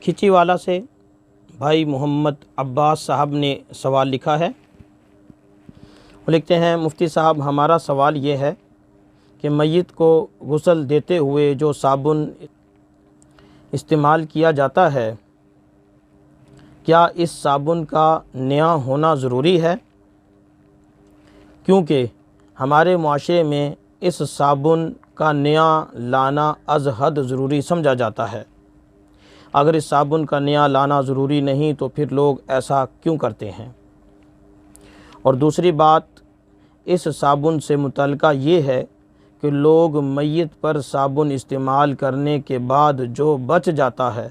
کھچی والا سے بھائی محمد عباس صاحب نے سوال لکھا ہے۔ وہ لکھتے ہیں مفتی صاحب ہمارا سوال یہ ہے کہ میت کو غسل دیتے ہوئے جو صابن استعمال کیا جاتا ہے کیا اس صابن کا نیا ہونا ضروری ہے؟ کیونکہ ہمارے معاشرے میں اس صابن کا نیا لانا از حد ضروری سمجھا جاتا ہے۔ اگر اس صابن کا نیا لانا ضروری نہیں تو پھر لوگ ایسا کیوں کرتے ہیں؟ اور دوسری بات اس صابن سے متعلقہ یہ ہے کہ لوگ میت پر صابن استعمال کرنے کے بعد جو بچ جاتا ہے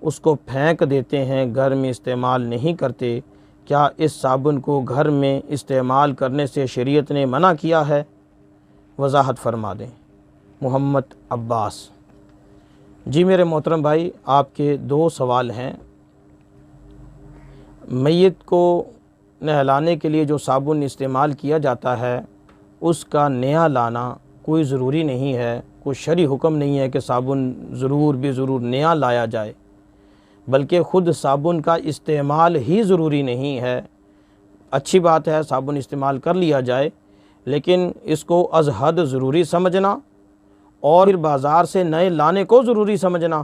اس کو پھینک دیتے ہیں، گھر میں استعمال نہیں کرتے۔ کیا اس صابن کو گھر میں استعمال کرنے سے شریعت نے منع کیا ہے؟ وضاحت فرما دیں۔ محمد عباس۔ جی میرے محترم بھائی، آپ کے دو سوال ہیں۔ میت کو نہلانے کے لیے جو صابن استعمال کیا جاتا ہے اس کا نیا لانا کوئی ضروری نہیں ہے، کوئی شرعی حکم نہیں ہے کہ صابن ضرور نیا لایا جائے، بلکہ خود صابن کا استعمال ہی ضروری نہیں ہے۔ اچھی بات ہے صابن استعمال کر لیا جائے، لیکن اس کو از حد ضروری سمجھنا اور پھر بازار سے نئے لانے کو ضروری سمجھنا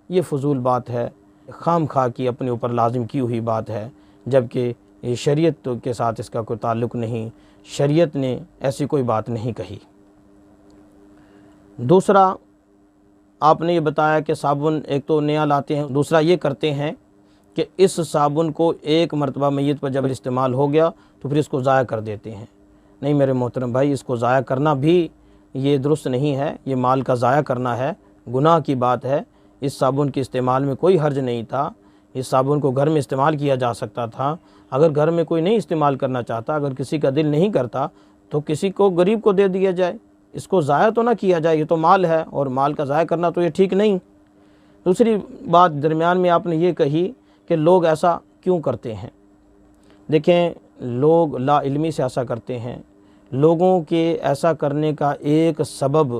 یہ فضول بات ہے، خام خواہ کی اپنے اوپر لازم کی ہوئی بات ہے، جبکہ یہ شریعت کے ساتھ اس کا کوئی تعلق نہیں، شریعت نے ایسی کوئی بات نہیں کہی۔ دوسرا آپ نے یہ بتایا کہ صابن ایک تو نیا لاتے ہیں، دوسرا یہ کرتے ہیں کہ اس صابن کو ایک مرتبہ میت پر جب استعمال ہو گیا تو پھر اس کو ضائع کر دیتے ہیں۔ نہیں میرے محترم بھائی، اس کو ضائع کرنا بھی یہ درست نہیں ہے، یہ مال کا ضائع کرنا ہے، گناہ کی بات ہے۔ اس صابن کے استعمال میں کوئی حرج نہیں تھا، اس صابن کو گھر میں استعمال کیا جا سکتا تھا۔ اگر گھر میں کوئی نہیں استعمال کرنا چاہتا، اگر کسی کا دل نہیں کرتا تو کسی کو غریب کو دے دیا جائے، اس کو ضائع تو نہ کیا جائے، یہ تو مال ہے اور مال کا ضائع کرنا تو یہ ٹھیک نہیں۔ دوسری بات درمیان میں آپ نے یہ کہی کہ لوگ ایسا کیوں کرتے ہیں۔ دیکھیں لوگ لا علمی سے ایسا کرتے ہیں، لوگوں کے ایسا کرنے کا ایک سبب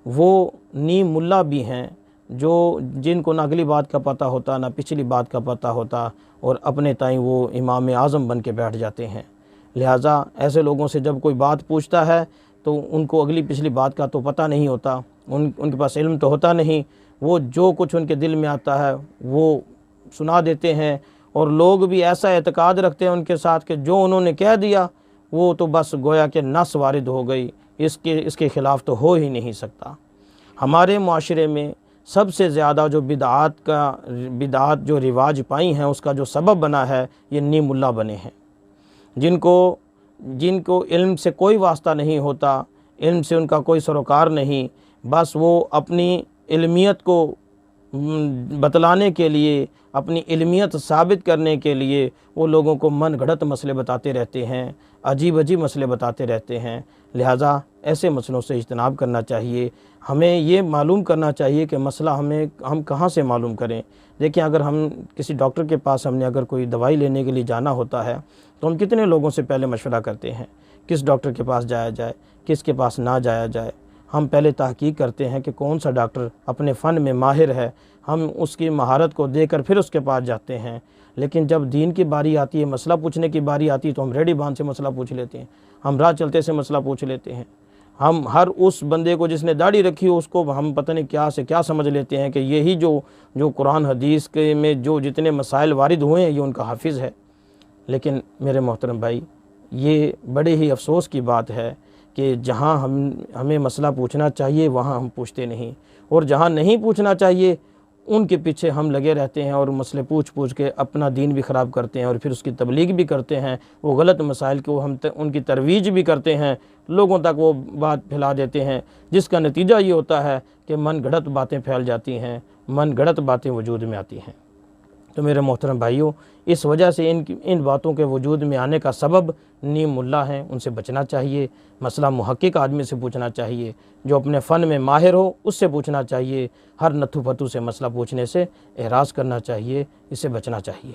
وہ نیم ملا بھی ہیں جن کو نہ اگلی بات کا پتہ ہوتا نہ پچھلی بات کا پتہ ہوتا، اور اپنے تائیں وہ امام اعظم بن کے بیٹھ جاتے ہیں۔ لہٰذا ایسے لوگوں سے جب کوئی بات پوچھتا ہے تو ان کو اگلی پچھلی بات کا تو پتہ نہیں ہوتا، ان کے پاس علم تو ہوتا نہیں، وہ جو کچھ ان کے دل میں آتا ہے وہ سنا دیتے ہیں، اور لوگ بھی ایسا اعتقاد رکھتے ہیں ان کے ساتھ کہ جو انہوں نے کہہ دیا وہ تو بس گویا کہ نص وارد ہو گئی، اس کے خلاف تو ہو ہی نہیں سکتا۔ ہمارے معاشرے میں سب سے زیادہ جو بدعات جو رواج پائی ہیں اس کا جو سبب بنا ہے یہ نیم ملا بنے ہیں، جن کو علم سے کوئی واسطہ نہیں ہوتا، علم سے ان کا کوئی سروکار نہیں، بس وہ اپنی علمیت کو بتلانے کے لیے، اپنی علمیت ثابت کرنے کے لیے وہ لوگوں کو من گھڑت مسئلے بتاتے رہتے ہیں، عجیب مسئلے بتاتے رہتے ہیں۔ لہٰذا ایسے مسئلوں سے اجتناب کرنا چاہیے۔ ہمیں یہ معلوم کرنا چاہیے کہ مسئلہ ہم کہاں سے معلوم کریں۔ دیکھیں اگر ہم کسی ڈاکٹر کے پاس ہم نے اگر کوئی دوائی لینے کے لیے جانا ہوتا ہے تو ہم کتنے لوگوں سے پہلے مشورہ کرتے ہیں، کس ڈاکٹر کے پاس جایا جائے، کس کے پاس نہ جایا جائے۔ ہم پہلے تحقیق کرتے ہیں کہ کون سا ڈاکٹر اپنے فن میں ماہر ہے، ہم اس کی مہارت کو دے کر پھر اس کے پاس جاتے ہیں۔ لیکن جب دین کی باری آتی ہے، مسئلہ پوچھنے کی باری آتی ہے تو ہم ریڑھی باندھ سے مسئلہ پوچھ لیتے ہیں، ہم راہ چلتے سے مسئلہ پوچھ لیتے ہیں، ہم ہر اس بندے کو جس نے داڑھی رکھی ہو اس کو ہم پتہ نہیں کیا سے کیا سمجھ لیتے ہیں کہ یہی جو قرآن حدیث کے میں جو جتنے مسائل وارد ہوئے ہیں یہ ان کا حافظ ہے۔ لیکن میرے محترم بھائی، یہ بڑے ہی افسوس کی بات ہے کہ جہاں ہمیں مسئلہ پوچھنا چاہیے وہاں ہم پوچھتے نہیں، اور جہاں نہیں پوچھنا چاہیے ان کے پیچھے ہم لگے رہتے ہیں اور مسئلے پوچھ کے اپنا دین بھی خراب کرتے ہیں، اور پھر اس کی تبلیغ بھی کرتے ہیں، وہ غلط مسائل کو ہم ان کی ترویج بھی کرتے ہیں، لوگوں تک وہ بات پھیلا دیتے ہیں، جس کا نتیجہ یہ ہوتا ہے کہ من گھڑت باتیں پھیل جاتی ہیں، من گھڑت باتیں وجود میں آتی ہیں۔ تو میرے محترم بھائیوں، اس وجہ سے ان باتوں کے وجود میں آنے کا سبب نیم ملا ہیں، ان سے بچنا چاہیے۔ مسئلہ محقق آدمی سے پوچھنا چاہیے، جو اپنے فن میں ماہر ہو اس سے پوچھنا چاہیے۔ ہر نتھو پتھو سے مسئلہ پوچھنے سے احراز کرنا چاہیے، اس سے بچنا چاہیے۔